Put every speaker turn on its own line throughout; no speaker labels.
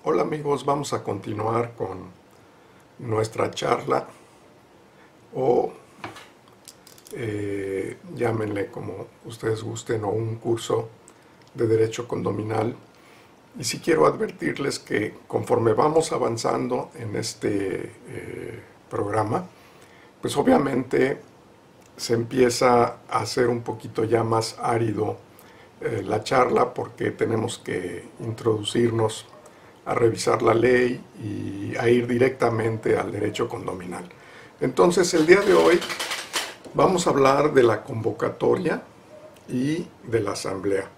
Hola amigos, vamos a continuar con nuestra charla o llámenle como ustedes gusten o un curso de Derecho Condominal. Y sí quiero advertirles que conforme vamos avanzando en este programa, pues obviamente se empieza a hacer un poquito ya más árido la charla porque tenemos que introducirnos a revisar la ley y a ir directamente al derecho condominal. Entonces, el día de hoy vamos a hablar de la convocatoria y de la asamblea.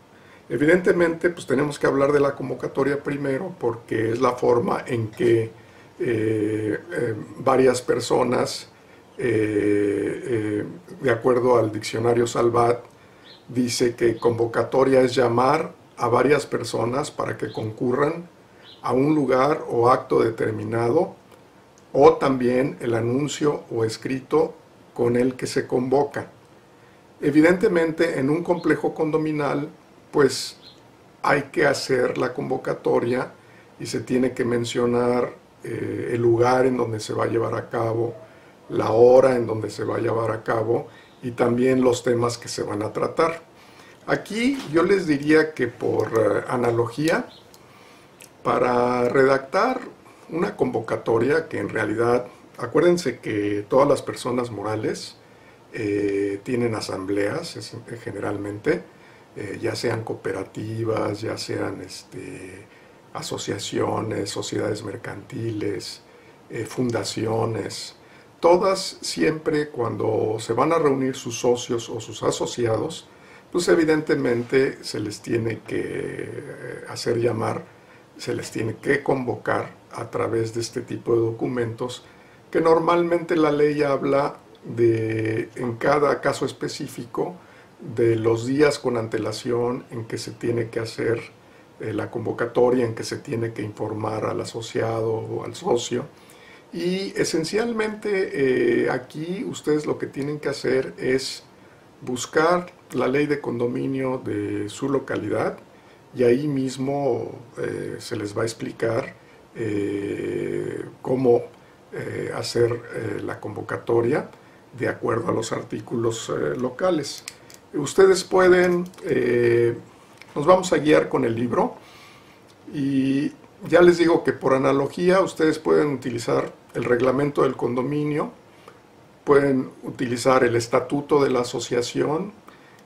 Evidentemente, pues tenemos que hablar de la convocatoria primero porque es la forma en que varias personas, de acuerdo al diccionario Salvat, dice que convocatoria es llamar a varias personas para que concurran a un lugar o acto determinado, o también el anuncio o escrito con el que se convoca. Evidentemente, en un complejo condominal, pues hay que hacer la convocatoria y se tiene que mencionar el lugar en donde se va a llevar a cabo, la hora en donde se va a llevar a cabo y también los temas que se van a tratar. Aquí yo les diría que por analogía, para redactar una convocatoria que en realidad, acuérdense que todas las personas morales tienen asambleas generalmente, ya sean cooperativas, ya sean asociaciones, sociedades mercantiles, fundaciones. Todas siempre cuando se van a reunir sus socios o sus asociados, pues evidentemente se les tiene que hacer llamar, se les tiene que convocar a través de este tipo de documentos que normalmente la ley habla de, en cada caso específico, de los días con antelación en que se tiene que hacer la convocatoria, en que se tiene que informar al asociado o al socio. Y esencialmente aquí ustedes lo que tienen que hacer es buscar la ley de condominio de su localidad y ahí mismo se les va a explicar cómo hacer la convocatoria de acuerdo a los artículos locales. Ustedes pueden, nos vamos a guiar con el libro y ya les digo que por analogía ustedes pueden utilizar el reglamento del condominio, pueden utilizar el estatuto de la asociación.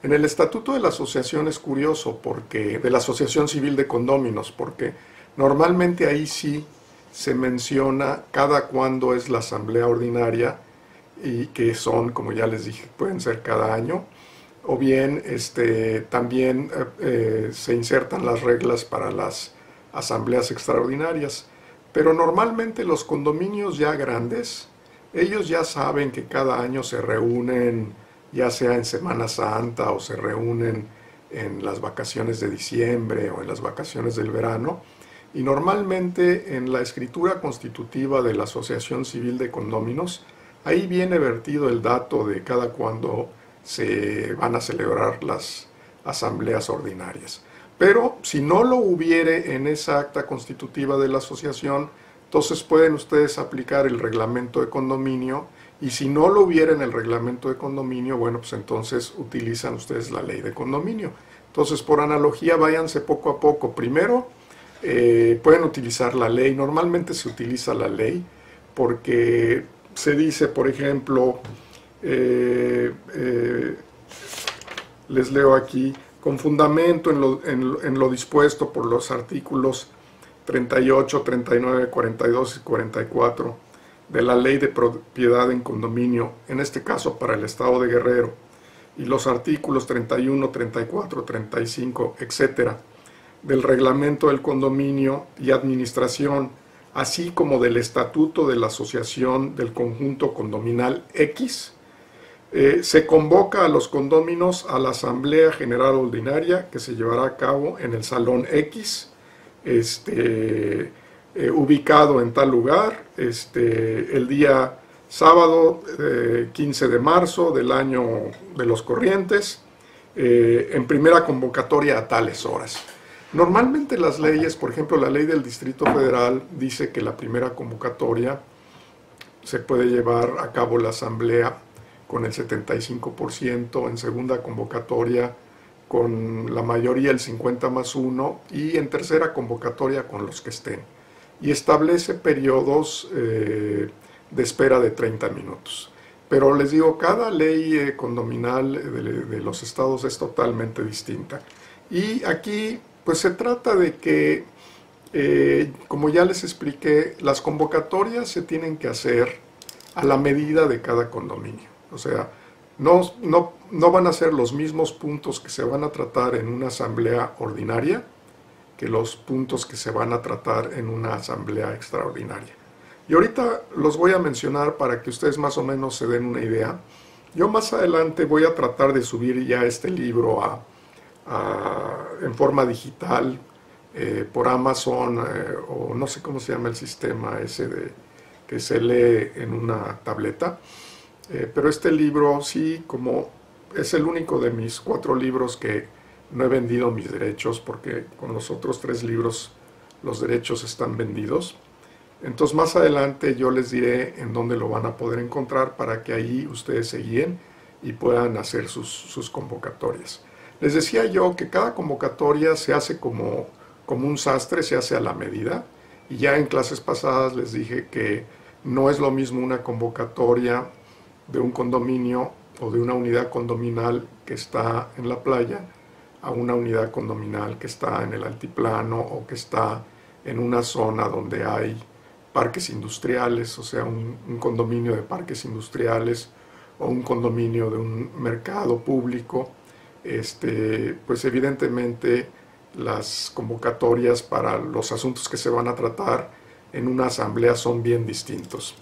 En el estatuto de la asociación es curioso porque, de la asociación civil de condóminos, porque normalmente ahí sí se menciona cada cuándo es la asamblea ordinaria y que son, como ya les dije, pueden ser cada año, o bien también se insertan las reglas para las asambleas extraordinarias. Pero normalmente los condominios ya grandes, ellos ya saben que cada año se reúnen, ya sea en Semana Santa o se reúnen en las vacaciones de diciembre o en las vacaciones del verano, y normalmente en la escritura constitutiva de la Asociación Civil de Condóminos, ahí viene vertido el dato de cada cuándo se van a celebrar las asambleas ordinarias. Pero si no lo hubiere en esa acta constitutiva de la asociación, entonces pueden ustedes aplicar el reglamento de condominio, y si no lo hubiera en el reglamento de condominio, bueno, pues entonces utilizan ustedes la ley de condominio. Entonces, por analogía, váyanse poco a poco. Primero, pueden utilizar la ley. Normalmente se utiliza la ley porque se dice, por ejemplo, les leo aquí, con fundamento en lo dispuesto por los artículos 38, 39, 42 y 44 de la Ley de Propiedad en Condominio, en este caso para el Estado de Guerrero, y los artículos 31, 34, 35, etcétera, del Reglamento del Condominio y Administración, así como del Estatuto de la Asociación del Conjunto Condominal X, se convoca a los condóminos a la Asamblea General Ordinaria que se llevará a cabo en el Salón X, ubicado en tal lugar, el día sábado 15 de marzo del año de los corrientes, en primera convocatoria a tales horas. Normalmente las leyes, por ejemplo, la ley del Distrito Federal dice que la primera convocatoria se puede llevar a cabo la asamblea con el 75%, en segunda convocatoria con la mayoría el 50+1 y en tercera convocatoria con los que estén. Y establece periodos de espera de 30 minutos. Pero les digo, cada ley condominal de los estados es totalmente distinta. Y aquí pues se trata de que, como ya les expliqué, las convocatorias se tienen que hacer a la medida de cada condominio. O sea, no van a ser los mismos puntos que se van a tratar en una asamblea ordinaria que los puntos que se van a tratar en una asamblea extraordinaria. Y ahorita los voy a mencionar para que ustedes más o menos se den una idea. Yo más adelante voy a tratar de subir ya este libro en forma digital por Amazon o no sé cómo se llama el sistema ese que se lee en una tableta. Pero este libro sí, como es el único de mis 4 libros que no he vendido mis derechos, porque con los otros 3 libros los derechos están vendidos. Entonces más adelante yo les diré en dónde lo van a poder encontrar para que ahí ustedes se guíen y puedan hacer sus convocatorias. Les decía yo que cada convocatoria se hace como un sastre, se hace a la medida, y ya en clases pasadas les dije que no es lo mismo una convocatoria de un condominio o de una unidad condominal que está en la playa a una unidad condominal que está en el altiplano o que está en una zona donde hay parques industriales, o sea, un condominio de parques industriales o un condominio de un mercado público. Pues evidentemente las convocatorias para los asuntos que se van a tratar en una asamblea son bien distintos.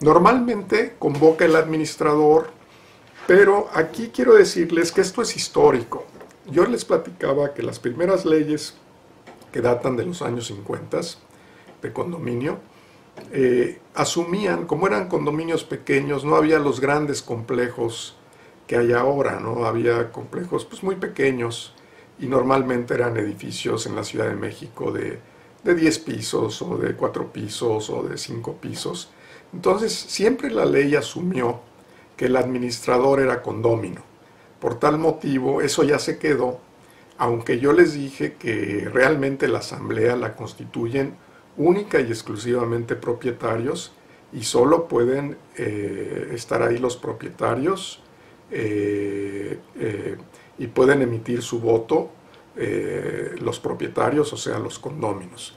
Normalmente convoca el administrador, pero aquí quiero decirles que esto es histórico. Yo les platicaba que las primeras leyes que datan de los años 50 de condominio asumían, como eran condominios pequeños, no había los grandes complejos que hay ahora, ¿no? Había complejos pues, muy pequeños y normalmente eran edificios en la Ciudad de México de 10 pisos o de 4 pisos o de 5 pisos. Entonces siempre la ley asumió que el administrador era condómino. Por tal motivo eso ya se quedó, aunque yo les dije que realmente la asamblea la constituyen única y exclusivamente propietarios y solo pueden estar ahí los propietarios y pueden emitir su voto los propietarios, o sea, los condóminos.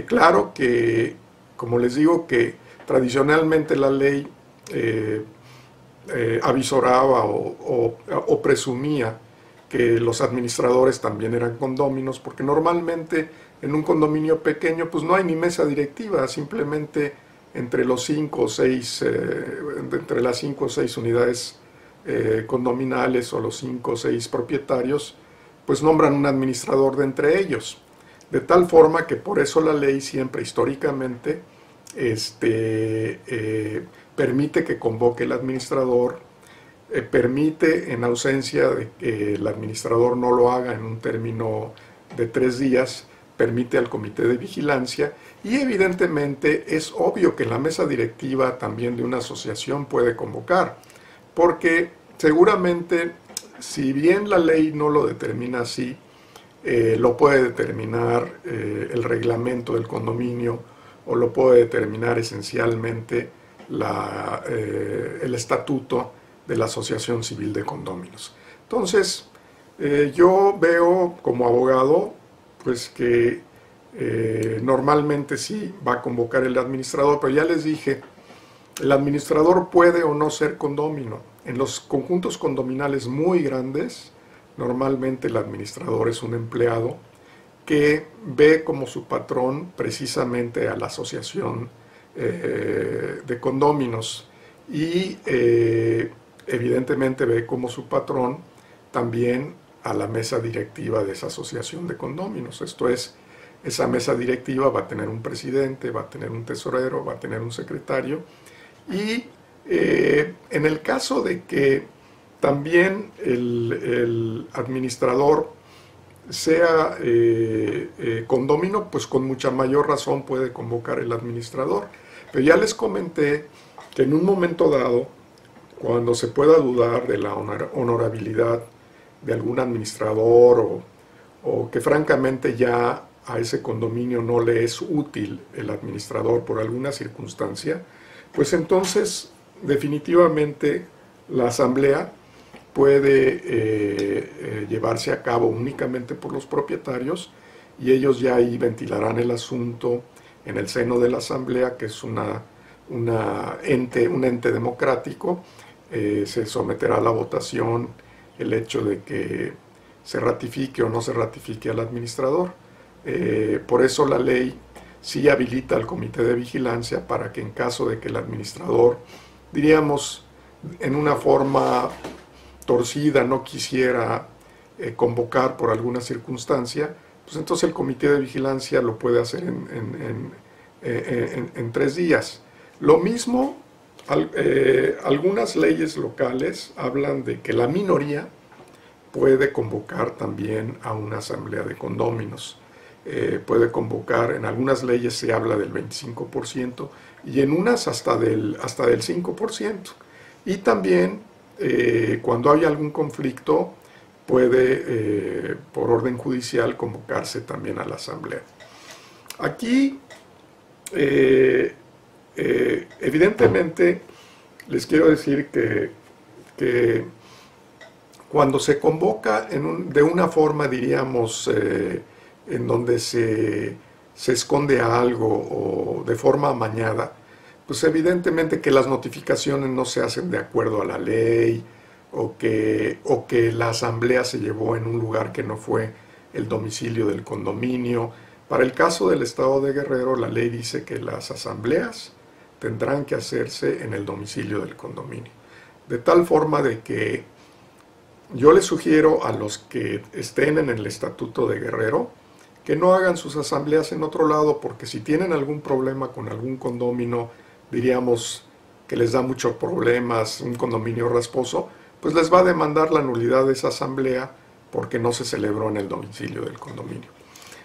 Claro que, como les digo, que tradicionalmente la ley avisoraba o presumía que los administradores también eran condóminos, porque normalmente en un condominio pequeño pues no hay ni mesa directiva, simplemente entre los 5 o 6, entre las 5 o 6 unidades condominales o los 5 o 6 propietarios, pues nombran un administrador de entre ellos. De tal forma que por eso la ley siempre históricamente permite que convoque el administrador, permite en ausencia de que el administrador no lo haga en un término de 3 días, permite al comité de vigilancia y evidentemente es obvio que la mesa directiva también de una asociación puede convocar, porque seguramente si bien la ley no lo determina así, lo puede determinar el reglamento del condominio o lo puede determinar esencialmente el estatuto de la Asociación Civil de Condóminos. Entonces, yo veo como abogado pues que normalmente sí va a convocar el administrador, pero ya les dije, el administrador puede o no ser condómino. En los conjuntos condominales muy grandes, normalmente el administrador es un empleado que ve como su patrón precisamente a la asociación de condóminos y evidentemente ve como su patrón también a la mesa directiva de esa asociación de condóminos. Esto es, esa mesa directiva va a tener un presidente, va a tener un tesorero, va a tener un secretario y en el caso de que también el administrador sea condómino, pues con mucha mayor razón puede convocar el administrador. Pero ya les comenté que en un momento dado, cuando se pueda dudar de la honorabilidad de algún administrador o que francamente ya a ese condominio no le es útil el administrador por alguna circunstancia, pues entonces definitivamente la asamblea puede llevarse a cabo únicamente por los propietarios y ellos ya ahí ventilarán el asunto en el seno de la asamblea, que es un ente democrático. Se someterá a la votación el hecho de que se ratifique o no se ratifique al administrador. Por eso la ley sí habilita al comité de vigilancia para que en caso de que el administrador, diríamos, en una forma torcida no quisiera convocar por alguna circunstancia, pues entonces el comité de vigilancia lo puede hacer en 3 días. Lo mismo, algunas leyes locales hablan de que la minoría puede convocar también a una asamblea de condóminos. Puede convocar, en algunas leyes se habla del 25% y en unas hasta del 5%. Y también cuando hay algún conflicto puede por orden judicial convocarse también a la asamblea. Aquí evidentemente les quiero decir que cuando se convoca de una forma, diríamos, en donde se esconde algo o de forma amañada, pues evidentemente que las notificaciones no se hacen de acuerdo a la ley o que la asamblea se llevó en un lugar que no fue el domicilio del condominio. Para el caso del estado de Guerrero, la ley dice que las asambleas tendrán que hacerse en el domicilio del condominio. De tal forma de que yo les sugiero a los que estén en el estatuto de Guerrero que no hagan sus asambleas en otro lado, porque si tienen algún problema con algún condominio, diríamos que les da muchos problemas, un condominio rasposo, pues les va a demandar la nulidad de esa asamblea porque no se celebró en el domicilio del condominio.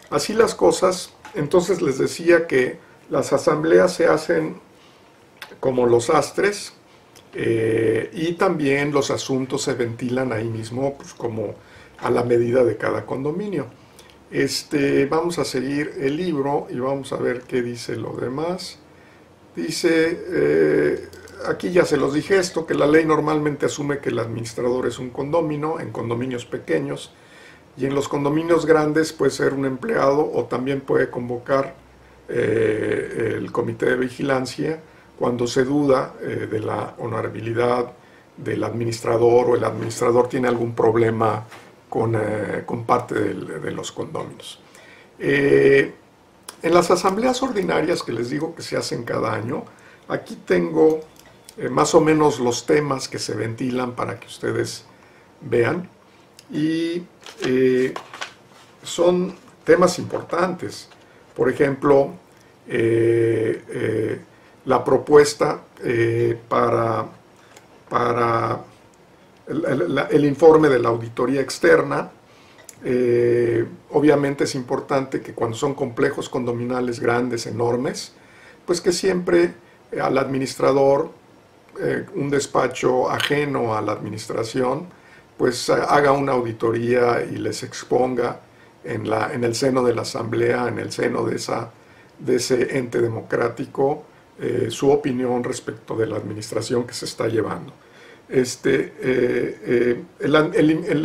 Así las cosas, entonces les decía que las asambleas se hacen como los astres, y también los asuntos se ventilan ahí mismo, pues como a la medida de cada condominio. Vamos a seguir el libro y vamos a ver qué dice lo demás. Dice, aquí ya se los dije esto, que la ley normalmente asume que el administrador es un condominio en condominios pequeños, y en los condominios grandes puede ser un empleado o también puede convocar el comité de vigilancia cuando se duda de la honorabilidad del administrador o el administrador tiene algún problema con parte de los condóminos. En las asambleas ordinarias que les digo que se hacen cada año, aquí tengo más o menos los temas que se ventilan para que ustedes vean, y son temas importantes. Por ejemplo, la propuesta para el informe de la auditoría externa. Obviamente es importante que cuando son complejos condominales grandes, enormes, pues que siempre al administrador, un despacho ajeno a la administración, pues haga una auditoría y les exponga en el seno de la asamblea, en el seno de ese ente democrático, su opinión respecto de la administración que se está llevando. El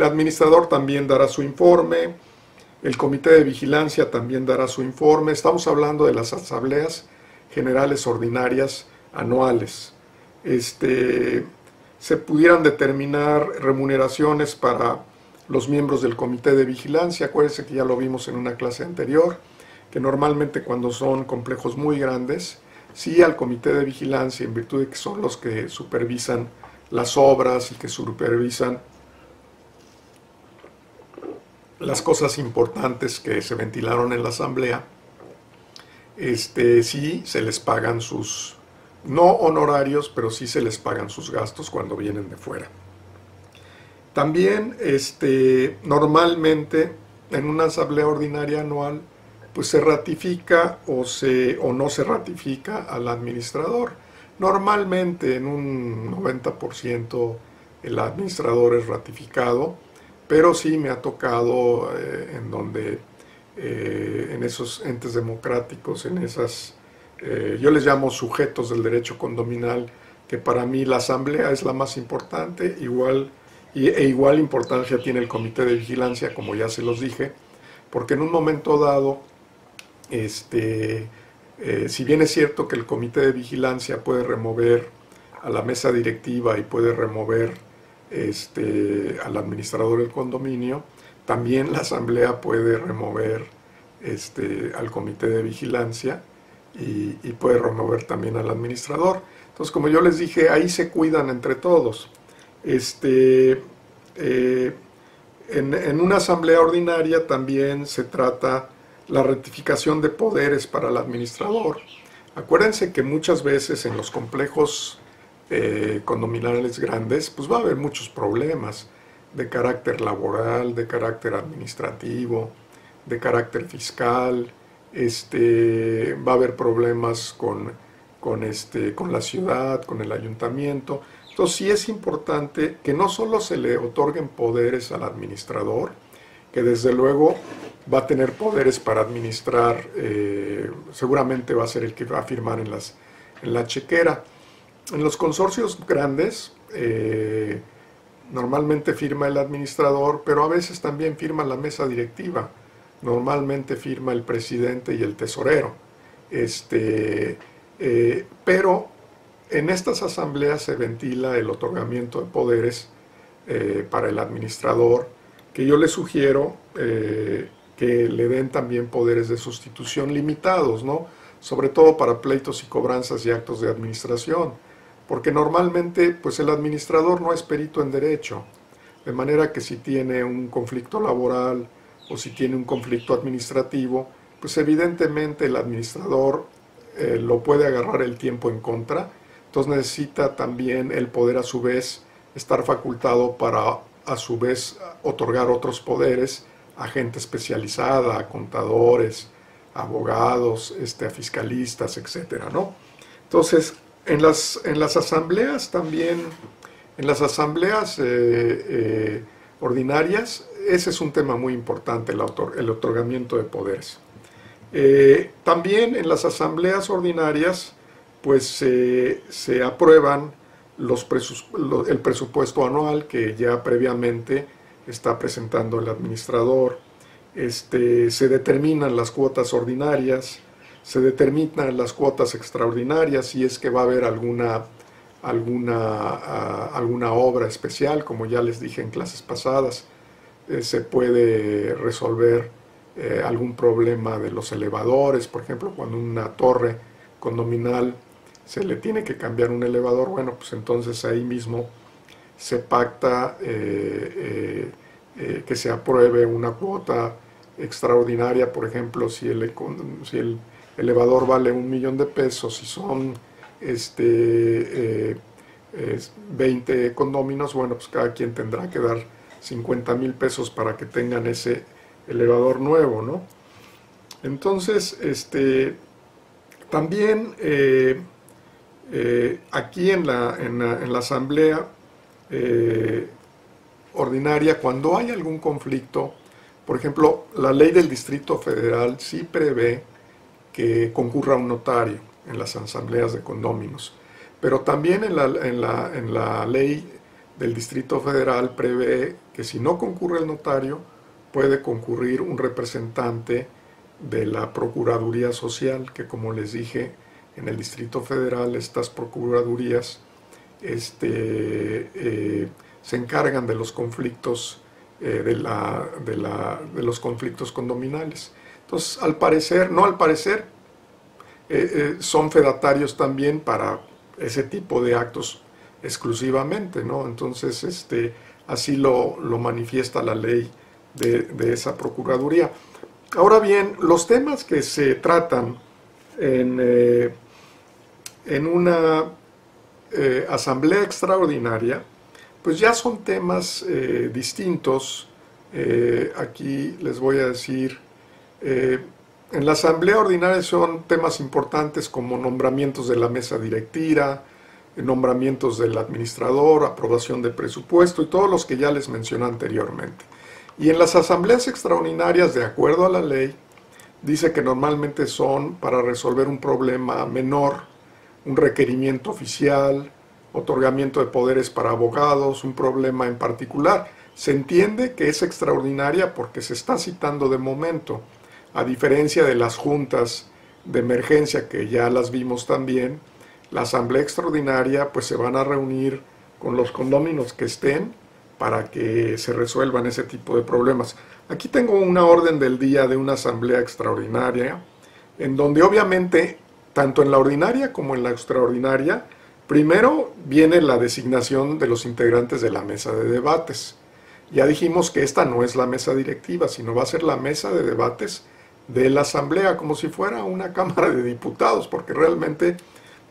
administrador también dará su informe, el comité de vigilancia también dará su informe. Estamos hablando de las asambleas generales ordinarias anuales. Se pudieran determinar remuneraciones para los miembros del comité de vigilancia. Acuérdense que ya lo vimos en una clase anterior, que normalmente cuando son complejos muy grandes, sí al comité de vigilancia, en virtud de que son los que supervisan las obras y que supervisan las cosas importantes que se ventilaron en la asamblea, sí se les pagan sus, no honorarios, pero sí se les pagan sus gastos cuando vienen de fuera. También normalmente en una asamblea ordinaria anual, pues se ratifica o no se ratifica al administrador. Normalmente en un 90% el administrador es ratificado, pero sí me ha tocado en donde en esos entes democráticos, en esas, yo les llamo sujetos del derecho condominal, que para mí la asamblea es la más importante, igual importancia tiene el comité de vigilancia, como ya se los dije, porque en un momento dado, si bien es cierto que el comité de vigilancia puede remover a la mesa directiva y puede remover al administrador del condominio, también la asamblea puede remover al comité de vigilancia y puede remover también al administrador. Entonces, como yo les dije, ahí se cuidan entre todos. En una asamblea ordinaria también se trata la rectificación de poderes para el administrador. Acuérdense que muchas veces en los complejos condominales grandes, pues va a haber muchos problemas de carácter laboral, de carácter administrativo, de carácter fiscal, va a haber problemas con la ciudad, con el ayuntamiento. Entonces sí es importante que no solo se le otorguen poderes al administrador, que desde luego va a tener poderes para administrar, seguramente va a ser el que va a firmar en la chequera. En los consorcios grandes, normalmente firma el administrador, pero a veces también firma la mesa directiva. Normalmente firma el presidente y el tesorero. Pero en estas asambleas se ventila el otorgamiento de poderes para el administrador, que yo le sugiero que le den también poderes de sustitución limitados, ¿no? Sobre todo para pleitos y cobranzas y actos de administración, porque normalmente pues el administrador no es perito en derecho, de manera que si tiene un conflicto laboral o si tiene un conflicto administrativo, pues evidentemente el administrador lo puede agarrar el tiempo en contra, entonces necesita también el poder a su vez estar facultado para a su vez otorgar otros poderes a gente especializada, a contadores, a abogados, a fiscalistas, etcétera, ¿no? Entonces, en las asambleas también, en las asambleas ordinarias, ese es un tema muy importante, el otorgamiento de poderes. También en las asambleas ordinarias, pues se aprueban el presupuesto anual que ya previamente está presentando el administrador, se determinan las cuotas ordinarias, se determinan las cuotas extraordinarias si es que va a haber alguna obra especial, como ya les dije en clases pasadas, se puede resolver algún problema de los elevadores, por ejemplo, cuando una torre condominal se le tiene que cambiar un elevador, bueno, pues entonces ahí mismo se pacta que se apruebe una cuota extraordinaria, por ejemplo, si el elevador vale 1.000.000 de pesos y son 20 condóminos, bueno, pues cada quien tendrá que dar 50.000 pesos para que tengan ese elevador nuevo, ¿no? Entonces, también aquí en la asamblea ordinaria, cuando hay algún conflicto, por ejemplo, la ley del Distrito Federal sí prevé que concurra un notario en las asambleas de condóminos, pero también en la ley del Distrito Federal prevé que si no concurre el notario, puede concurrir un representante de la Procuraduría Social, que como les dije, en el Distrito Federal estas procuradurías se encargan de los conflictos de los conflictos condominales. Entonces, son fedatarios también para ese tipo de actos exclusivamente, ¿no? Entonces, así lo manifiesta la ley de esa Procuraduría. Ahora bien, los temas que se tratan en una asamblea extraordinaria, pues ya son temas distintos Aquí les voy a decir, en la asamblea ordinaria son temas importantes como nombramientos de la mesa directiva, nombramientos del administrador, aprobación de presupuesto y todos los que ya les mencioné anteriormente. Y en las asambleas extraordinarias, de acuerdo a la ley, dice que normalmente son para resolver un problema menor, un requerimiento oficial, otorgamiento de poderes para abogados, un problema en particular. Se entiende que es extraordinaria porque se está citando de momento, a diferencia de las juntas de emergencia que ya las vimos también. La asamblea extraordinaria pues se van a reunir con los condóminos que estén para que se resuelvan ese tipo de problemas. Aquí tengo una orden del día de una asamblea extraordinaria, en donde obviamente, tanto en la ordinaria como en la extraordinaria, primero viene la designación de los integrantes de la mesa de debates. Ya dijimos que esta no es la mesa directiva, sino va a ser la mesa de debates de la asamblea, como si fuera una cámara de diputados, porque realmente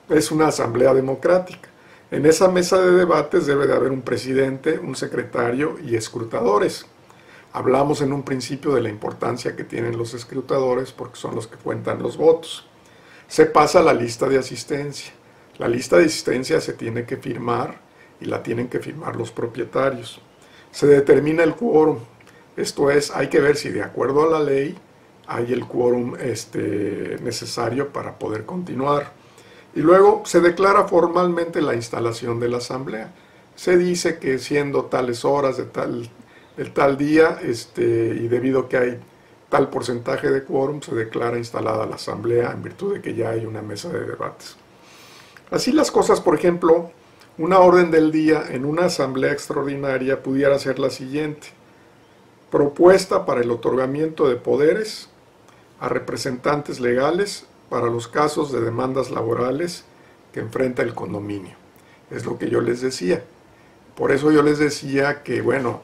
es una asamblea democrática. En esa mesa de debates debe de haber un presidente, un secretario y escrutadores. Hablamos en un principio de la importancia que tienen los escrutadores porque son los que cuentan los votos. Se pasa a la lista de asistencia. La lista de asistencia se tiene que firmar y la tienen que firmar los propietarios. Se determina el quórum. Esto es, hay que ver si de acuerdo a la ley hay el quórum necesario para poder continuar. Y luego se declara formalmente la instalación de la asamblea. Se dice que siendo tales horas de tal día y debido a que hay tal porcentaje de quórum, se declara instalada la asamblea en virtud de que ya hay una mesa de debates. Así las cosas, por ejemplo, una orden del día en una asamblea extraordinaria pudiera ser la siguiente: propuesta para el otorgamiento de poderes a representantes legales para los casos de demandas laborales que enfrenta el condominio. Es lo que yo les decía. Por eso yo les decía que, bueno,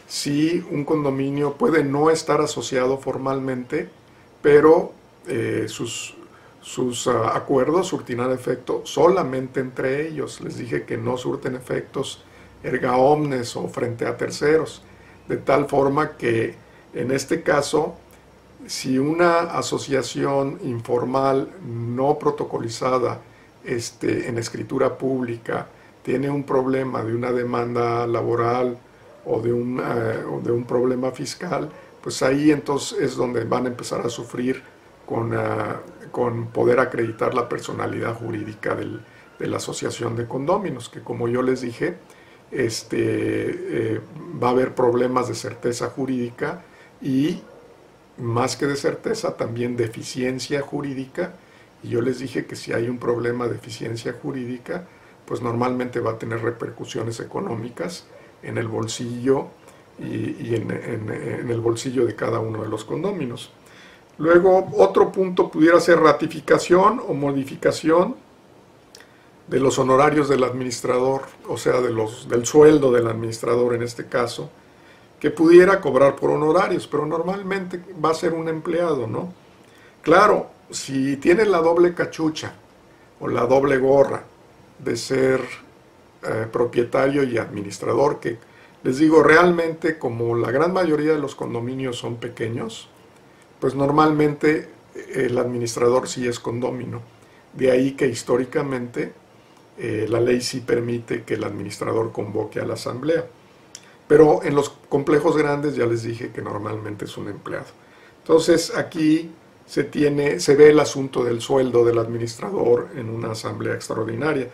sí, un condominio puede no estar asociado formalmente, pero sus acuerdos surtirán efecto solamente entre ellos. Les dije que no surten efectos erga omnes o frente a terceros, de tal forma que en este caso, si una asociación informal no protocolizada en escritura pública tiene un problema de una demanda laboral o de un problema fiscal, pues ahí entonces es donde van a empezar a sufrir con poder acreditar la personalidad jurídica de la asociación de condóminos, que como yo les dije, va a haber problemas de certeza jurídica y más que de certeza también de eficiencia jurídica. Y yo les dije que si hay un problema de eficiencia jurídica, pues normalmente va a tener repercusiones económicas en el bolsillo y en el bolsillo de cada uno de los condóminos. Luego, otro punto pudiera ser ratificación o modificación de los honorarios del administrador, o sea, del sueldo del administrador en este caso, que pudiera cobrar por honorarios, pero normalmente va a ser un empleado, ¿no? Claro, si tiene la doble cachucha o la doble gorra de ser propietario y administrador, que les digo, realmente como la gran mayoría de los condominios son pequeños, pues normalmente el administrador sí es condómino. De ahí que históricamente la ley sí permite que el administrador convoque a la asamblea. Pero en los complejos grandes ya les dije que normalmente es un empleado. Entonces aquí se ve el asunto del sueldo del administrador en una asamblea extraordinaria,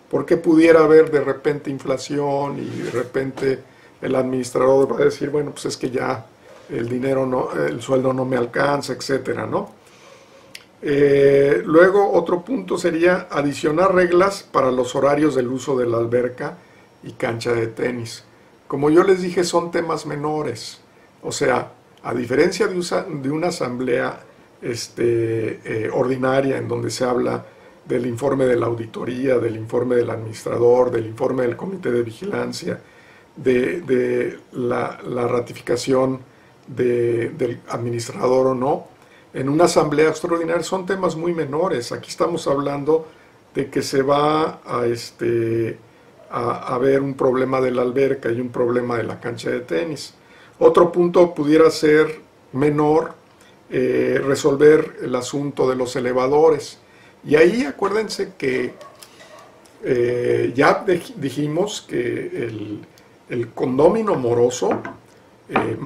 porque pudiera haber de repente inflación y de repente el administrador va a decir, bueno, pues es que ya el sueldo no me alcanza, etcétera, ¿no? Luego otro punto sería adicionar reglas para los horarios del uso de la alberca y cancha de tenis. Como yo les dije, son temas menores. O sea, a diferencia de una asamblea ordinaria en donde se habla del informe de la auditoría, del informe del administrador, del informe del comité de vigilancia, de la ratificación del administrador o no, en una asamblea extraordinaria son temas muy menores. Aquí estamos hablando de que se va a ver un problema de la alberca y un problema de la cancha de tenis. Otro punto pudiera ser menor, resolver el asunto de los elevadores. Y ahí acuérdense que ya dijimos que el condómino moroso,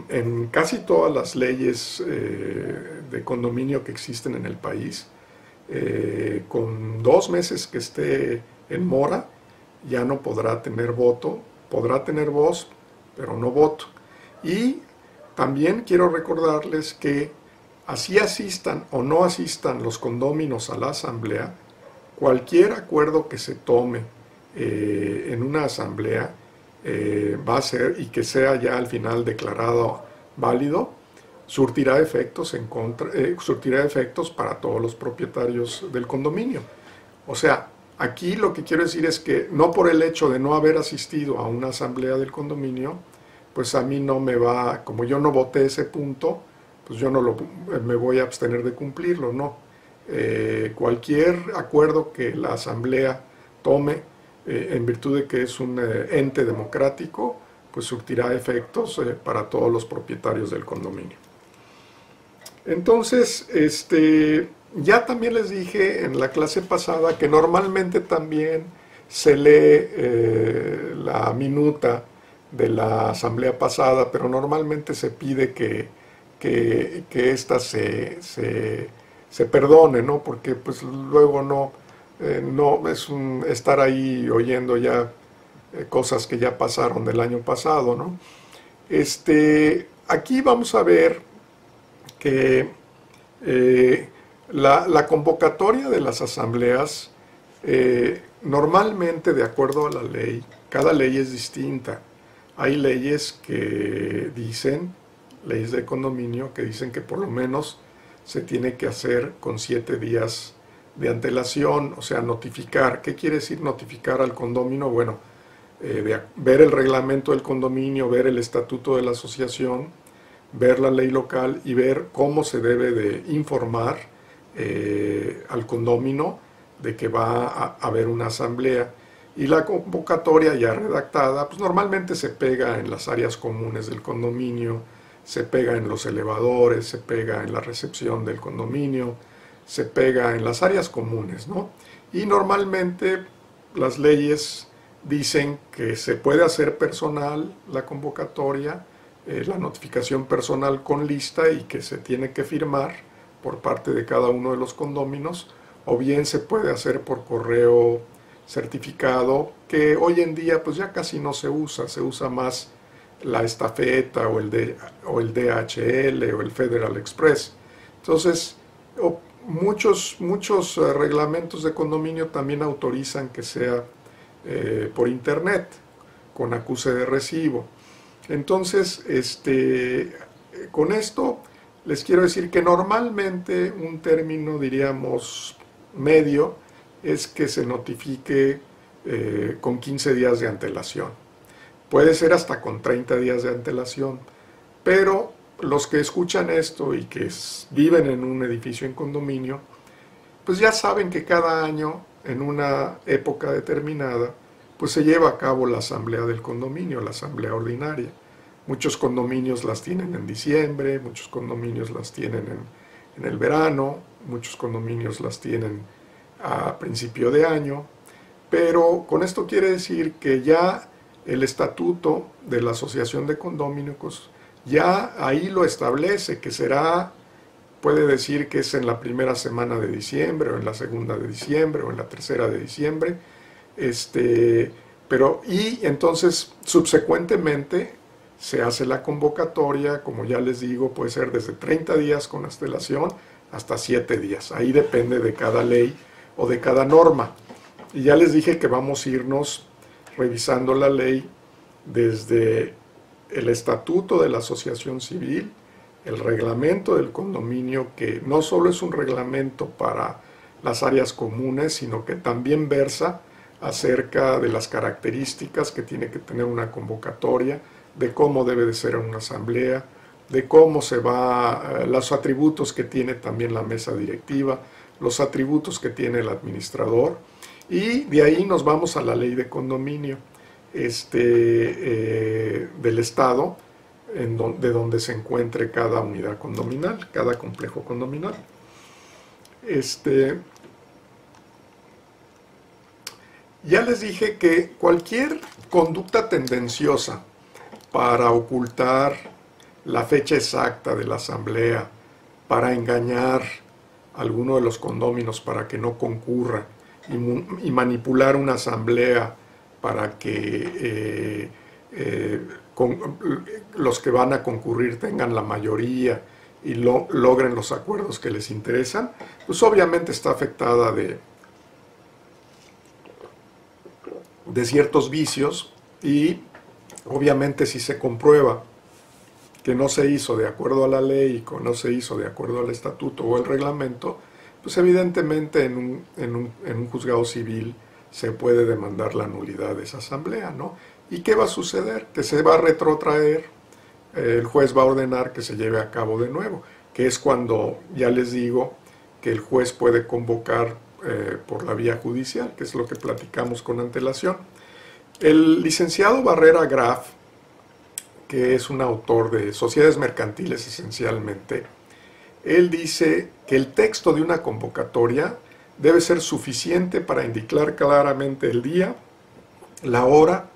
en casi todas las leyes de condominio que existen en el país, con 2 meses que esté en mora, ya no podrá tener voto, podrá tener voz, pero no voto. Y también quiero recordarles que así asistan o no asistan los condóminos a la asamblea, cualquier acuerdo que se tome en una asamblea va a ser, y que sea ya al final declarado válido, surtirá efectos surtirá efectos para todos los propietarios del condominio. O sea, aquí lo que quiero decir es que no por el hecho de no haber asistido a una asamblea del condominio, pues a mí no me va, como yo no voté ese punto, pues yo no me voy a abstener de cumplirlo, no. Cualquier acuerdo que la asamblea tome, en virtud de que es un ente democrático, pues surtirá efectos para todos los propietarios del condominio. Entonces, ya también les dije en la clase pasada que normalmente también se lee la minuta de la asamblea pasada, pero normalmente se pide que ésta se perdone, ¿no? Porque pues luego no es estar ahí oyendo ya cosas que ya pasaron del año pasado, ¿no? Aquí vamos a ver que la convocatoria de las asambleas, normalmente, de acuerdo a la ley, cada ley es distinta. Hay leyes que dicen, leyes de condominio, que dicen que por lo menos se tiene que hacer con 7 días de antelación, o sea, notificar. ¿Qué quiere decir notificar al condominio? Bueno, ver el reglamento del condominio, ver el estatuto de la asociación, ver la ley local y ver cómo se debe de informar al condominio de que va a haber una asamblea. Y la convocatoria ya redactada, pues normalmente se pega en las áreas comunes del condominio, se pega en los elevadores, se pega en la recepción del condominio, se pega en las áreas comunes, ¿no? Y normalmente las leyes dicen que se puede hacer personal la convocatoria, la notificación personal con lista, y que se tiene que firmar por parte de cada uno de los condóminos, o bien se puede hacer por correo certificado, que hoy en día pues ya casi no se usa más la estafeta o el DHL o el Federal Express. Entonces, muchos reglamentos de condominio también autorizan que sea por internet, con acuse de recibo. Entonces, con esto les quiero decir que normalmente un término, diríamos, medio, es que se notifique con 15 días de antelación. Puede ser hasta con 30 días de antelación, pero los que escuchan esto y que viven en un edificio en condominio, pues ya saben que cada año, en una época determinada, pues se lleva a cabo la asamblea del condominio, la asamblea ordinaria. Muchos condominios las tienen en diciembre, muchos condominios las tienen en el verano, muchos condominios las tienen a principio de año, pero con esto quiere decir que ya el estatuto de la asociación de condóminos ya ahí lo establece, que será, puede decir que es en la primera semana de diciembre, o en la segunda de diciembre, o en la tercera de diciembre, y entonces subsecuentemente se hace la convocatoria, como ya les digo, puede ser desde 30 días con antelación hasta 7 días, ahí depende de cada ley o de cada norma. Y ya les dije que vamos a irnos revisando la ley desde el estatuto de la asociación civil, el reglamento del condominio, que no solo es un reglamento para las áreas comunes, sino que también versa acerca de las características que tiene que tener una convocatoria, de cómo debe de ser una asamblea, de cómo los atributos que tiene también la mesa directiva, los atributos que tiene el administrador, y de ahí nos vamos a la ley de condominio del Estado, de donde se encuentre cada unidad condominal, cada complejo condominal. Ya les dije que cualquier conducta tendenciosa para ocultar la fecha exacta de la asamblea, para engañar a alguno de los condóminos para que no concurra y manipular una asamblea para que los que van a concurrir tengan la mayoría y logren los acuerdos que les interesan, pues obviamente está afectada de ciertos vicios, y obviamente si se comprueba que no se hizo de acuerdo a la ley, que no se hizo de acuerdo al estatuto o el reglamento, pues evidentemente en un juzgado civil se puede demandar la nulidad de esa asamblea, ¿no? ¿Y qué va a suceder? Que se va a retrotraer, el juez va a ordenar que se lleve a cabo de nuevo, que es cuando, ya les digo, que el juez puede convocar por la vía judicial, que es lo que platicamos con antelación. El licenciado Barrera Graf, que es un autor de sociedades mercantiles esencialmente, él dice que el texto de una convocatoria debe ser suficiente para indicar claramente el día, la hora,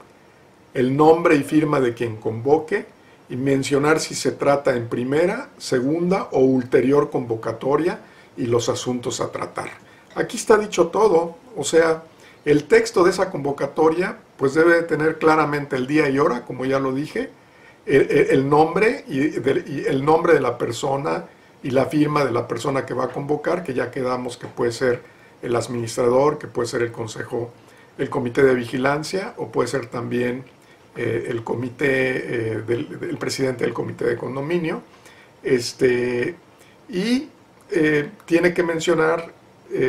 el nombre y firma de quien convoque, y mencionar si se trata en primera, segunda o ulterior convocatoria y los asuntos a tratar. Aquí está dicho todo, o sea, el texto de esa convocatoria pues debe tener claramente el día y hora, como ya lo dije, el nombre el nombre de la persona y la firma de la persona que va a convocar, que ya quedamos que puede ser el administrador, que puede ser el consejo, el comité de vigilancia, o puede ser también el comité, el presidente del comité de condominio, tiene que mencionar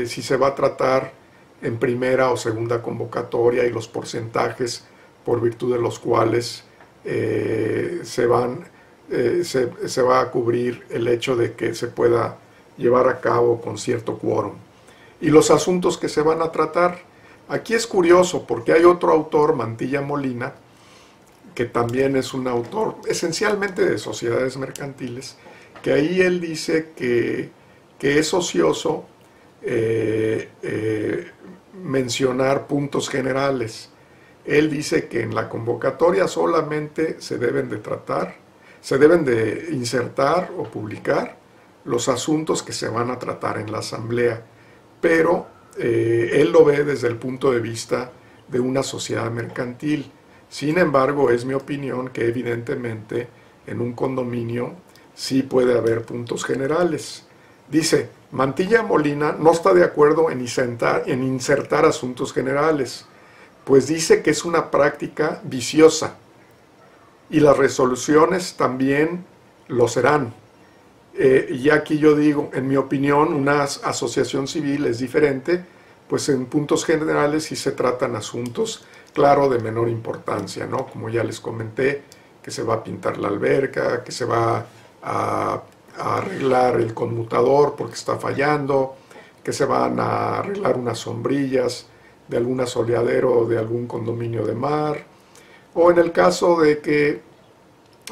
si se va a tratar en primera o segunda convocatoria y los porcentajes por virtud de los cuales se va a cubrir el hecho de que se pueda llevar a cabo con cierto quórum. Y los asuntos que se van a tratar. Aquí es curioso porque hay otro autor, Mantilla Molina, que también es un autor esencialmente de sociedades mercantiles, que ahí él dice que es ocioso mencionar puntos generales. Él dice que en la convocatoria solamente se deben de insertar o publicar los asuntos que se van a tratar en la asamblea, pero él lo ve desde el punto de vista de una sociedad mercantil. Sin embargo, es mi opinión que evidentemente en un condominio sí puede haber puntos generales. Dice, Mantilla Molina no está de acuerdo en insertar asuntos generales, pues dice que es una práctica viciosa y las resoluciones también lo serán. Y aquí yo digo, en mi opinión, una asociación civil es diferente, pues en puntos generales sí se tratan asuntos, claro, de menor importancia, ¿no? Como ya les comenté, que se va a pintar la alberca, que se va a arreglar el conmutador porque está fallando, que se van a arreglar unas sombrillas de algún asoleadero o de algún condominio de mar, o en el caso de que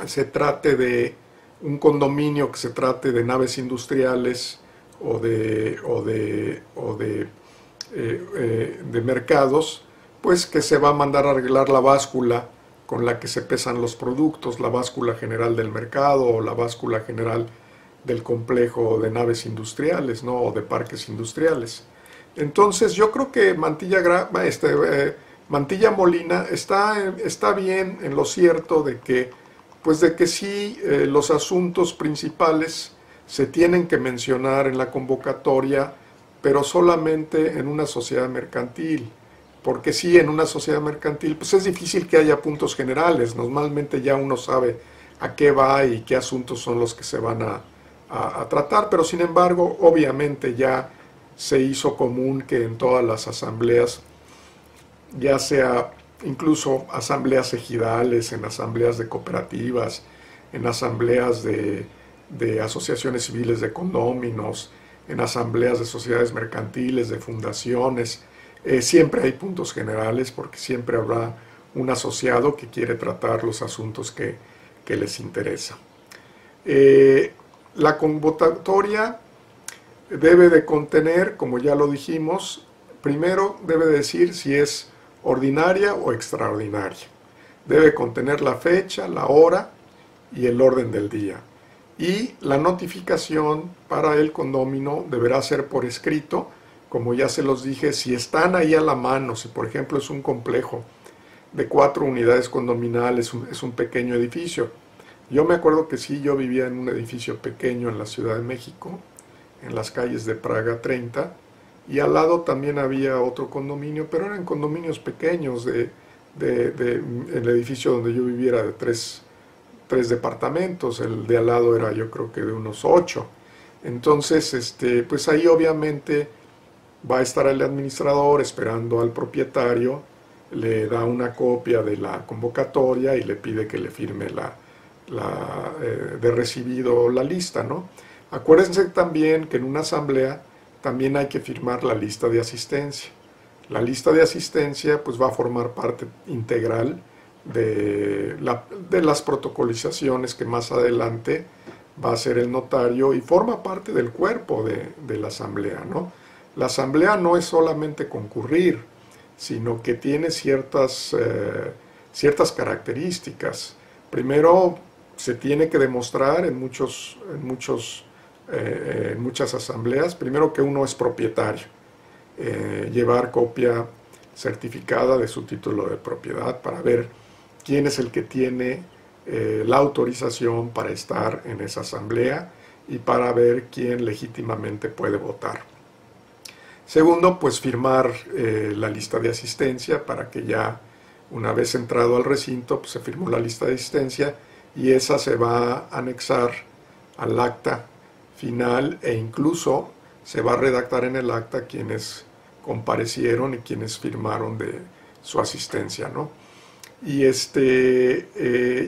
se trate de un condominio, que se trate de naves industriales o de mercados, pues que se va a mandar a arreglar la báscula con la que se pesan los productos, la báscula general del mercado o la báscula general del complejo de naves industriales, ¿no? O de parques industriales. Entonces yo creo que Mantilla Molina está bien en lo cierto de que sí los asuntos principales se tienen que mencionar en la convocatoria, pero solamente en una sociedad mercantil. Porque sí, en una sociedad mercantil pues es difícil que haya puntos generales. Normalmente ya uno sabe a qué va y qué asuntos son los que se van a tratar, pero sin embargo, obviamente ya se hizo común que en todas las asambleas, ya sea incluso asambleas ejidales, en asambleas de cooperativas, en asambleas de asociaciones civiles de condóminos, en asambleas de sociedades mercantiles, de fundaciones, siempre hay puntos generales porque siempre habrá un asociado que quiere tratar los asuntos que que les interesa. La convocatoria debe de contener, como ya lo dijimos, primero debe decir si es ordinaria o extraordinaria. Debe contener la fecha, la hora y el orden del día. Y la notificación para el condómino deberá ser por escrito, como ya se los dije, si están ahí a la mano, si por ejemplo es un complejo de 4 unidades condominales, es un pequeño edificio. Yo me acuerdo que sí, yo vivía en un edificio pequeño en la Ciudad de México, en las calles de Praga 30, y al lado también había otro condominio, pero eran condominios pequeños, el edificio donde yo viviera de tres departamentos, el de al lado era yo creo que de unos 8. Entonces, pues ahí obviamente va a estar el administrador esperando al propietario, le da una copia de la convocatoria y le pide que le firme de recibido la lista, ¿no? Acuérdense también que en una asamblea también hay que firmar la lista de asistencia. La lista de asistencia pues va a formar parte integral de las protocolizaciones que más adelante va a hacer el notario y forma parte del cuerpo de la asamblea, ¿no? La asamblea no es solamente concurrir, sino que tiene ciertas características. Primero, se tiene que demostrar en muchas asambleas, primero que uno es propietario, llevar copia certificada de su título de propiedad para ver quién es el que tiene la autorización para estar en esa asamblea y para ver quién legítimamente puede votar. Segundo, pues firmar la lista de asistencia para que ya una vez entrado al recinto, pues se firmó la lista de asistencia y esa se va a anexar al acta final e incluso se va a redactar en el acta quienes comparecieron y quienes firmaron de su asistencia, ¿no? Y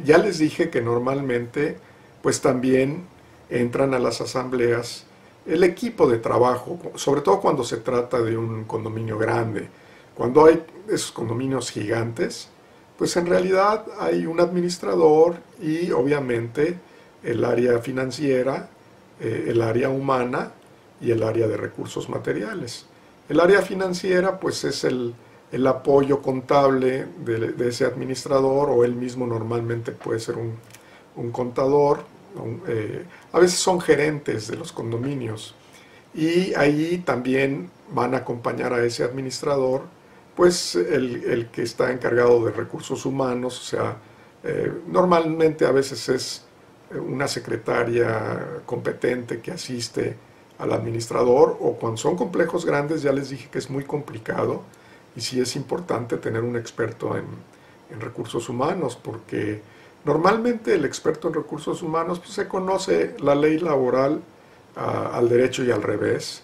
ya les dije que normalmente pues también entran a las asambleas el equipo de trabajo, sobre todo cuando se trata de un condominio grande. Cuando hay esos condominios gigantes, pues en realidad hay un administrador y obviamente el área financiera, el área humana y el área de recursos materiales. El área financiera pues es el apoyo contable de ese administrador, o él mismo normalmente puede ser un contador, a veces son gerentes de los condominios, y ahí también van a acompañar a ese administrador pues el que está encargado de recursos humanos, o sea, normalmente a veces es una secretaria competente que asiste al administrador, o cuando son complejos grandes ya les dije que es muy complicado y sí es importante tener un experto en recursos humanos, porque normalmente el experto en recursos humanos pues, se conoce la ley laboral al derecho y al revés,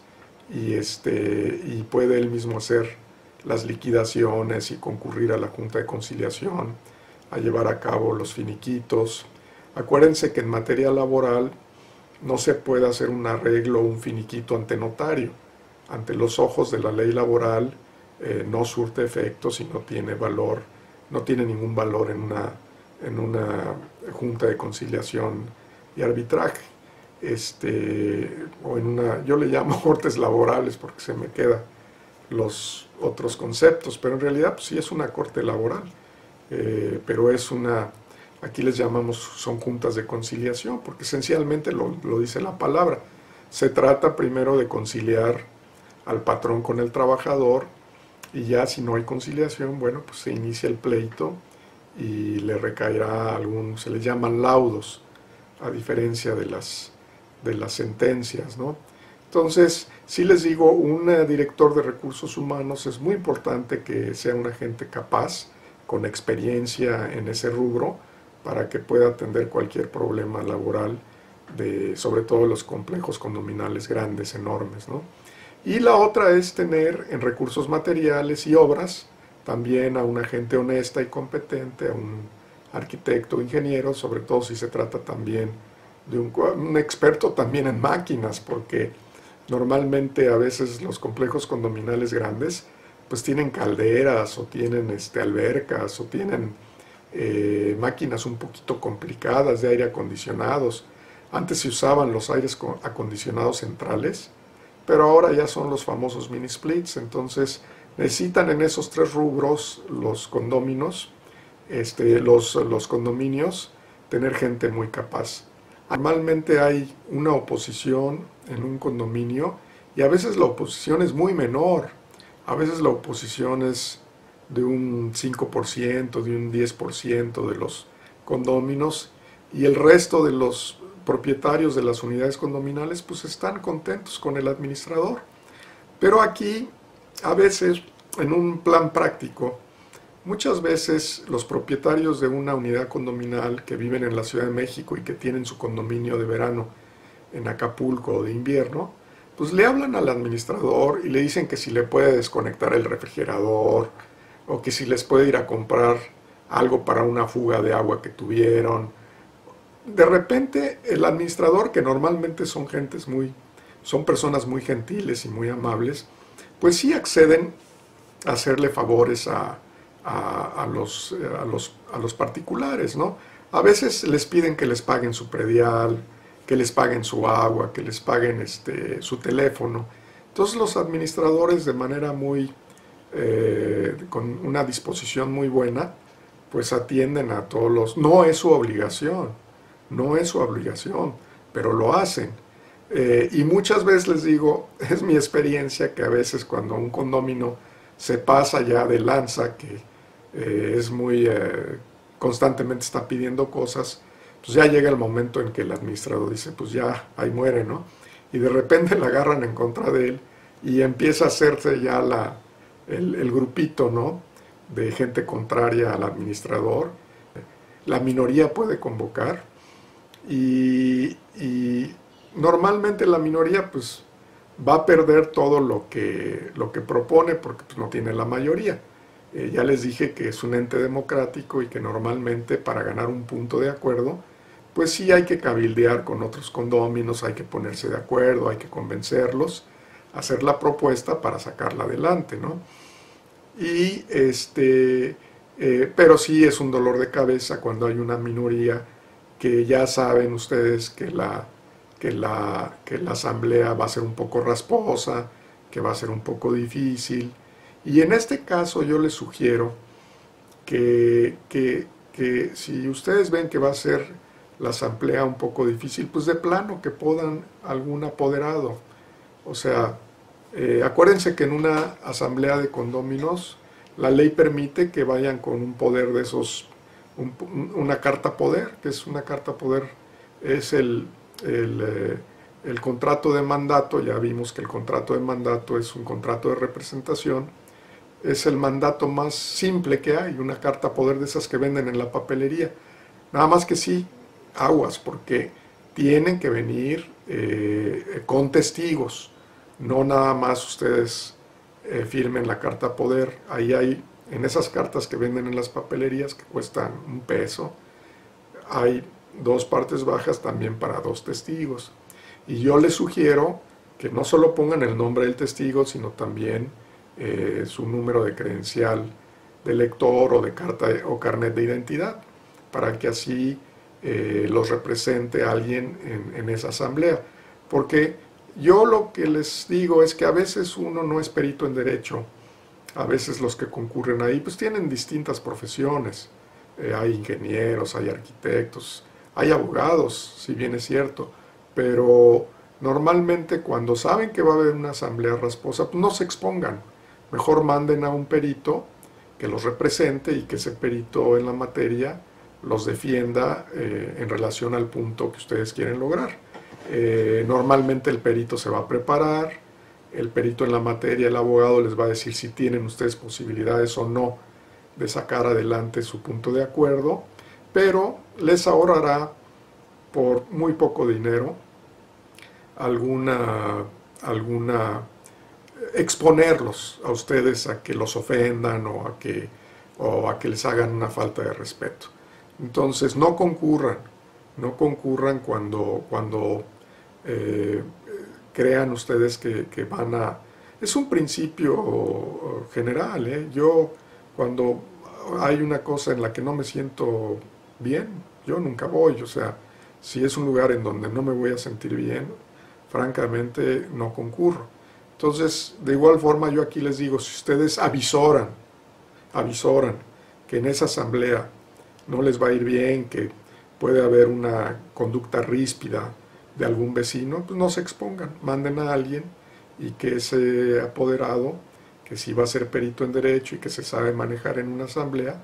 y puede él mismo hacer las liquidaciones y concurrir a la Junta de Conciliación, a llevar a cabo los finiquitos. Acuérdense que en materia laboral no se puede hacer un arreglo o un finiquito ante notario. Ante los ojos de la ley laboral no surte efectos y no tiene valor, no tiene ningún valor en una Junta de Conciliación y Arbitraje. O yo le llamo cortes laborales porque se me quedan los otros conceptos, pero en realidad pues, sí es una corte laboral, pero aquí les llamamos, son juntas de conciliación, porque esencialmente lo dice la palabra. Se trata primero de conciliar al patrón con el trabajador, y ya si no hay conciliación, bueno, pues se inicia el pleito y le recaerá se les llaman laudos, a diferencia de las sentencias, ¿no? Entonces, sí les digo, un director de recursos humanos es muy importante que sea un agente capaz, con experiencia en ese rubro, para que pueda atender cualquier problema laboral, sobre todo los complejos condominales grandes, enormes, ¿no? Y la otra es tener en recursos materiales y obras también a una gente honesta y competente, a un arquitecto o ingeniero, sobre todo si se trata también de un experto también en máquinas, porque normalmente a veces los complejos condominales grandes pues tienen calderas o tienen albercas o tienen máquinas un poquito complicadas de aire acondicionados. Antes se usaban los aires acondicionados centrales, pero ahora ya son los famosos mini splits. Entonces necesitan en esos tres rubros los condóminos, los condominios, tener gente muy capaz. Normalmente hay una oposición en un condominio y a veces la oposición es muy menor. A veces la oposición es de un 5%, de un 10% de los condóminos, y el resto de los propietarios de las unidades condominales pues están contentos con el administrador. Pero aquí, a veces, en un plan práctico, muchas veces los propietarios de una unidad condominal que viven en la Ciudad de México y que tienen su condominio de verano en Acapulco o de invierno, pues le hablan al administrador y le dicen que si le puede desconectar el refrigerador o que si les puede ir a comprar algo para una fuga de agua que tuvieron. De repente el administrador, que normalmente son personas muy gentiles y muy amables, pues sí acceden a hacerle favores a los particulares, ¿no? A veces les piden que les paguen su predial, que les paguen su agua, que les paguen su teléfono. Entonces los administradores, de manera con una disposición muy buena, pues atienden a todos los... No es su obligación, no es su obligación, pero lo hacen. Y muchas veces les digo, es mi experiencia, que a veces cuando un condomino se pasa ya de lanza, que es muy... constantemente está pidiendo cosas, pues ya llega el momento en que el administrador dice, pues ya, ahí muere, ¿no? Y de repente la agarran en contra de él y empieza a hacerse ya el grupito, ¿no?, de gente contraria al administrador. La minoría puede convocar y normalmente la minoría pues va a perder todo lo que propone, porque pues no tiene la mayoría. Ya les dije que es un ente democrático y que normalmente para ganar un punto de acuerdo, pues sí hay que cabildear con otros condóminos, hay que ponerse de acuerdo, hay que convencerlos, hacer la propuesta para sacarla adelante, ¿no? Y pero sí es un dolor de cabeza cuando hay una minoría que ya saben ustedes que la asamblea va a ser un poco rasposa, que va a ser un poco difícil. Y en este caso yo les sugiero que si ustedes ven que va a ser la asamblea un poco difícil, pues de plano que podan algún apoderado. O sea, acuérdense que en una asamblea de condóminos la ley permite que vayan con un poder de esos, una carta poder, que es una carta poder, es el contrato de mandato. Ya vimos que el contrato de mandato es un contrato de representación, es el mandato más simple que hay, una carta poder de esas que venden en la papelería. Nada más que sí, aguas, porque tienen que venir con testigos, no nada más ustedes firmen la carta poder. Ahí hay, en esas cartas que venden en las papelerías, que cuestan $1, hay 2 partes bajas también para 2 testigos. Y yo les sugiero que no solo pongan el nombre del testigo, sino también su número de credencial de lector o de carta o carnet de identidad, para que así los represente alguien en esa asamblea. Porque yo lo que les digo es que a veces uno no es perito en derecho, a veces los que concurren ahí pues tienen distintas profesiones, hay ingenieros, hay arquitectos, hay abogados, si bien es cierto, pero normalmente cuando saben que va a haber una asamblea rasposa, pues no se expongan, mejor manden a un perito que los represente y que ese perito en la materia los defienda en relación al punto que ustedes quieren lograr. Normalmente el perito se va a preparar, el perito en la materia, el abogado les va a decir si tienen ustedes posibilidades o no de sacar adelante su punto de acuerdo, pero les ahorrará por muy poco dinero exponerlos a ustedes a que los ofendan o a que les hagan una falta de respeto. Entonces no concurran cuando crean ustedes que van a... Es un principio general, ¿eh? Yo cuando hay una cosa en la que no me siento bien, yo nunca voy. O sea, si es un lugar en donde no me voy a sentir bien, francamente no concurro. Entonces, de igual forma, yo aquí les digo, si ustedes avisoran que en esa asamblea no les va a ir bien, que puede haber una conducta ríspida de algún vecino, pues no se expongan, manden a alguien, y que ese apoderado, que sí va a ser perito en derecho y que se sabe manejar en una asamblea,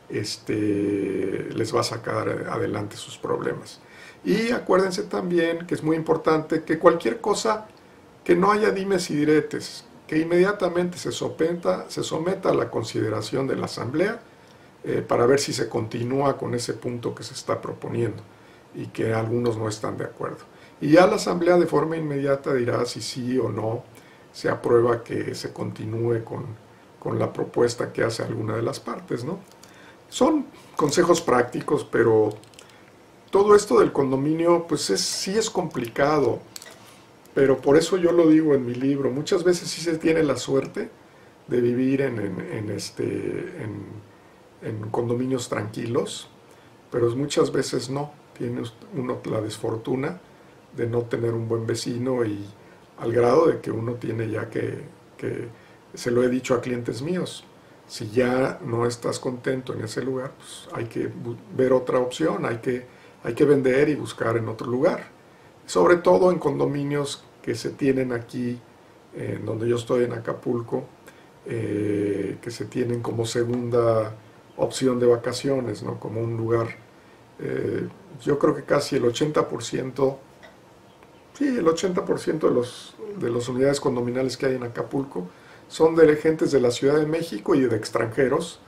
les va a sacar adelante sus problemas. Y acuérdense también que es muy importante que cualquier cosa, que no haya dimes y diretes, que inmediatamente se someta a la consideración de la asamblea, para ver si se continúa con ese punto que se está proponiendo y que algunos no están de acuerdo. Y ya la asamblea de forma inmediata dirá si sí o no se aprueba que se continúe con la propuesta que hace alguna de las partes, ¿no? Son consejos prácticos, pero todo esto del condominio pues sí es complicado, pero por eso yo lo digo en mi libro. Muchas veces sí se tiene la suerte de vivir en condominios tranquilos, pero muchas veces no. Tiene uno la desfortuna de no tener un buen vecino, y al grado de que uno tiene ya que se lo he dicho a clientes míos, si ya no estás contento en ese lugar, pues hay que ver otra opción, hay que vender y buscar en otro lugar. Sobre todo en condominios que se tienen aquí, donde yo estoy en Acapulco, que se tienen como segunda opción de vacaciones, ¿no? Como un lugar, yo creo que casi el 80%, sí, el 80% de las unidades condominales que hay en Acapulco son de gentes de la Ciudad de México y de extranjeros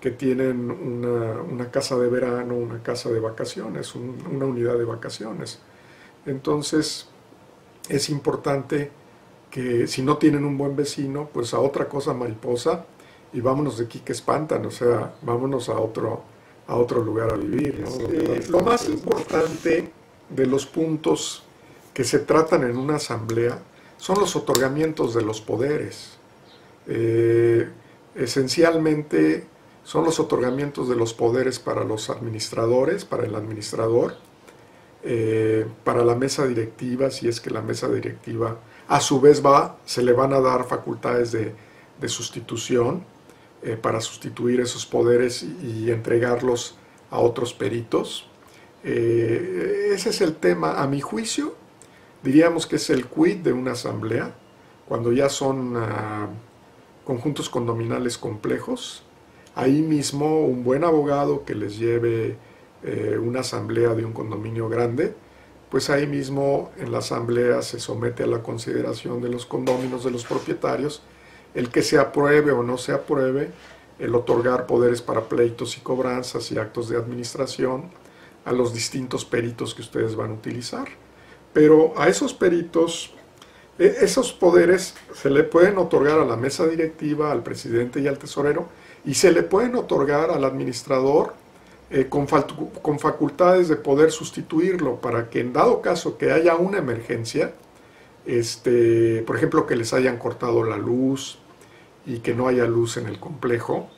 que tienen una casa de verano, una casa de vacaciones, una unidad de vacaciones. Entonces, es importante que si no tienen un buen vecino, pues a otra cosa mariposa, y vámonos de aquí que espantan, o sea, vámonos a otro lugar a vivir, ¿no? Lo más importante de los puntos que se tratan en una asamblea son los otorgamientos de los poderes. Esencialmente son los otorgamientos de los poderes para los administradores, para el administrador, para la mesa directiva, si es que la mesa directiva a su vez se le van a dar facultades de sustitución, para sustituir esos poderes y entregarlos a otros peritos. Ese es el tema, a mi juicio, diríamos que es el quid de una asamblea, cuando ya son conjuntos condominales complejos. Ahí mismo un buen abogado que les lleve una asamblea de un condominio grande, pues ahí mismo en la asamblea se somete a la consideración de los condóminos, de los propietarios, el que se apruebe o no se apruebe, el otorgar poderes para pleitos y cobranzas y actos de administración a los distintos peritos que ustedes van a utilizar. Pero a esos peritos, esos poderes se le pueden otorgar a la mesa directiva, al presidente y al tesorero, y se le pueden otorgar al administrador con facultades de poder sustituirlo, para que en dado caso que haya una emergencia, por ejemplo, que les hayan cortado la luz y que no haya luz en el complejo,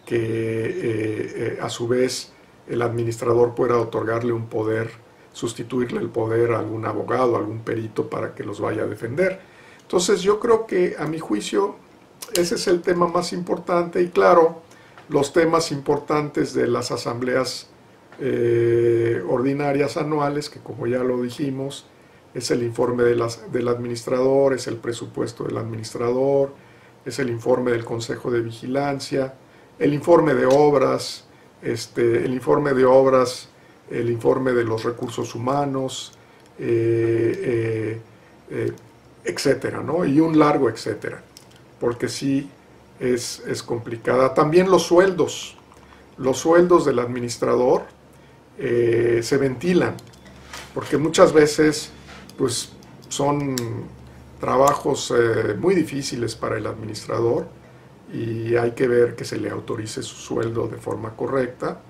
que a su vez el administrador pueda otorgarle un poder, sustituirle el poder a algún abogado, a algún perito para que los vaya a defender. Entonces yo creo que a mi juicio ese es el tema más importante, y claro, los temas importantes de las asambleas ordinarias anuales, que como ya lo dijimos, es el informe del administrador, es el presupuesto del administrador, es el informe del Consejo de Vigilancia, el informe de obras, el informe de los recursos humanos, etcétera, ¿no? Y un largo etcétera, porque sí es complicada. También los sueldos del administrador se ventilan, porque muchas veces pues son trabajos muy difíciles para el administrador, y hay que ver que se le autorice su sueldo de forma correcta,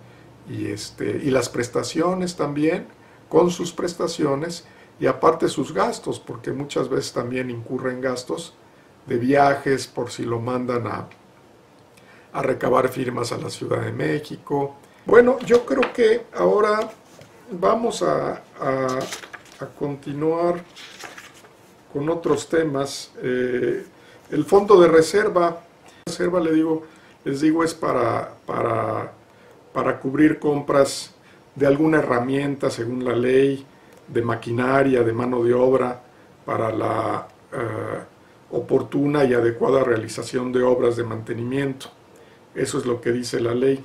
y las prestaciones también, con sus prestaciones, y aparte sus gastos, porque muchas veces también incurren gastos de viajes por si lo mandan a recabar firmas a la Ciudad de México. Bueno, yo creo que ahora vamos a continuar con otros temas. El fondo de reserva, les digo, es para cubrir compras de alguna herramienta según la ley, de maquinaria, de mano de obra, para la oportuna y adecuada realización de obras de mantenimiento. Eso es lo que dice la ley.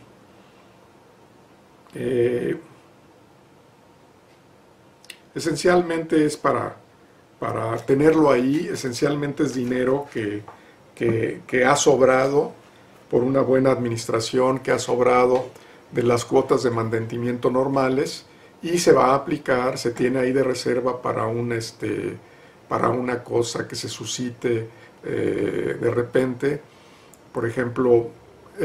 Esencialmente es para tenerlo ahí, esencialmente es dinero que ha sobrado por una buena administración, que ha sobrado de las cuotas de mantenimiento normales y se va a aplicar, se tiene ahí de reserva para una cosa que se suscite de repente. Por ejemplo,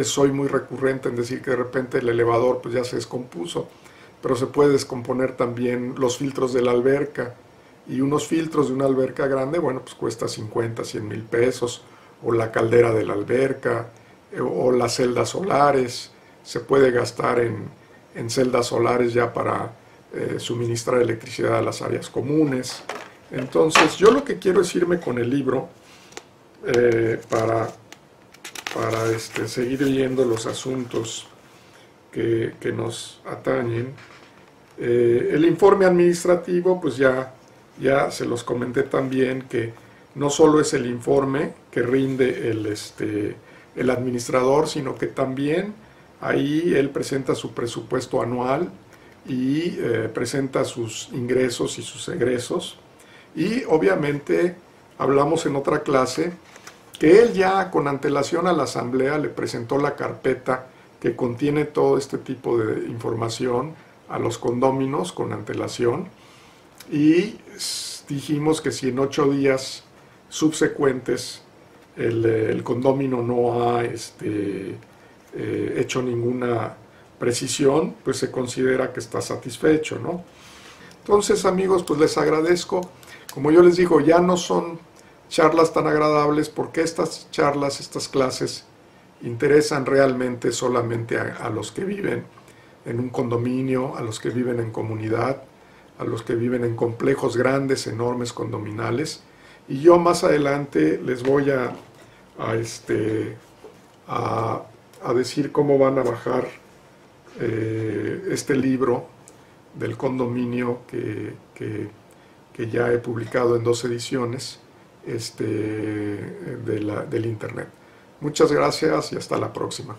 soy muy recurrente en decir que de repente el elevador pues ya se descompuso, pero se puede descomponer también los filtros de la alberca, y unos filtros de una alberca grande, bueno, pues cuesta 50, 100 mil pesos, o la caldera de la alberca, o las celdas solares. Se puede gastar en celdas solares ya para suministrar electricidad a las áreas comunes. Entonces, yo lo que quiero es irme con el libro para seguir viendo los asuntos que nos atañen. El informe administrativo, pues ya se los comenté también, que no solo es el informe que rinde el administrador, sino que también ahí él presenta su presupuesto anual y presenta sus ingresos y sus egresos. Y obviamente hablamos en otra clase que él ya con antelación a la asamblea le presentó la carpeta que contiene todo este tipo de información a los condóminos con antelación, y dijimos que si en 8 días subsecuentes el condómino no ha hecho ninguna precisión, pues se considera que está satisfecho, ¿no? Entonces, amigos, pues les agradezco. Como yo les digo, ya no son charlas tan agradables, porque estas charlas, estas clases, interesan realmente solamente a los que viven en un condominio, a los que viven en comunidad, a los que viven en complejos grandes, enormes, condominales. Y yo más adelante les voy a decir cómo van a bajar este libro del condominio que ya he publicado en 2 ediciones del internet. Muchas gracias y hasta la próxima.